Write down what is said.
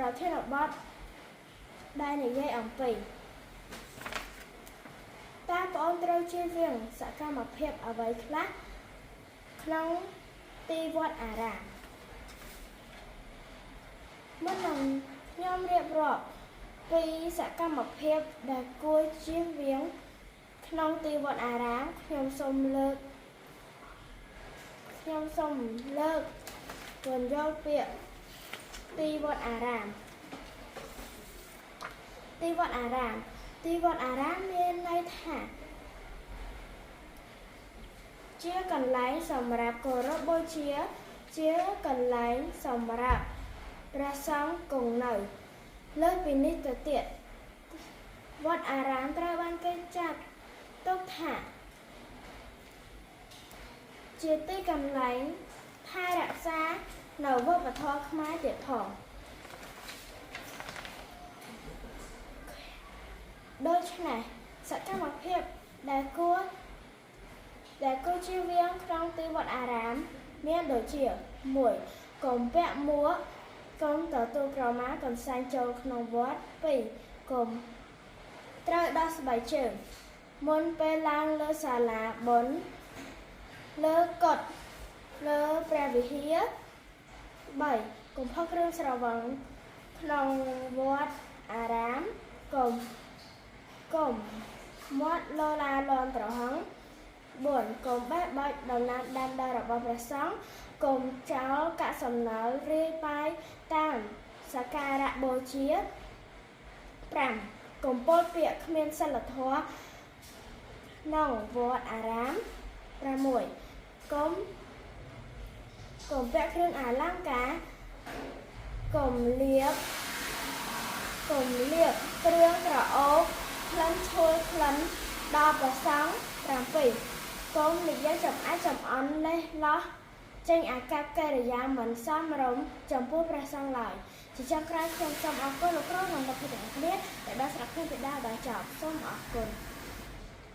ប្រធានបទដែលនិយាយអំពីតើបងត្រូវជៀសវាងសកម្មភាពអ្វីខ្លះក្នុងទីវត្តអារាមមុននឹងខ្ញុំរៀបរាប់ពីសកម្មភាពដែលគួរជៀសវាងក្នុងទីវត្តអារាមខ្ញុំសូមលើកពន្យល់ពាក្យទីវត្តអារាមទីវត្តអារាមមានន័យថាជាកន្លែងសម្រាប់គោរពបូជាជាកន្លែងសម្រាប់ព្រះសង្ឃគង់នៅលើសពីនេះទៅទៀតវត្តអារាមត្រូវបានគេចាត់ទុកថាជាទីកន្លែងថែរក្សានៅវប្បធម៌ខ្មែរទៀតផងដូច្នេះសកម្មភាពដែលគួរជៀសវាងក្នុងទីវត្តអារាមមានដូចជា 1. កុំពាក់មួកកុំទទួលក្រមាកន្សែងចូលក្នុងវត្ត 2. កុំត្រូវដោះស្បែកជើងមុនពេលឡើងលើសាលាបុណ្យលើកុដិលើព្រះវិហារ 3. កុំផុសគ្រឿងស្រវឹងក្នុងវត្តអារាមកុំមាត់លោឡាលន់ត្រហឹង 4. កុំបេះបាច់ដំណើរដាំដើររបស់ព្រះសង្ឃកុំចោលកាកសំណល់រាយប៉ាយតាមសក្ការៈបូជា 5. កុំពោលពាក្យគ្មានសីលធម៌ក្នុងវត្តអារាម 6. កុំពាក់គ្រឿងអលង្ការកុំលាបគ្រឿងក្រអូបក្លិនឈ្ងុយក្លិនដល់ព្រះសង្ឃ 7. កុំនិយាយចំអែតចំអន់លេះលោះចេញអាកប្បកិរិយាមិនសមរម្យចំពោះព្រះសង្ឃឡើយជាចុងក្រោយខ្ញុំសូមអរគុណលោកគ្រូនិងមិត្តភ័ក្តិទាំងអស់គ្នាដែលបានស្ដាប់ខ្ញុំពីដើមដល់ចប់សូមអរគុណ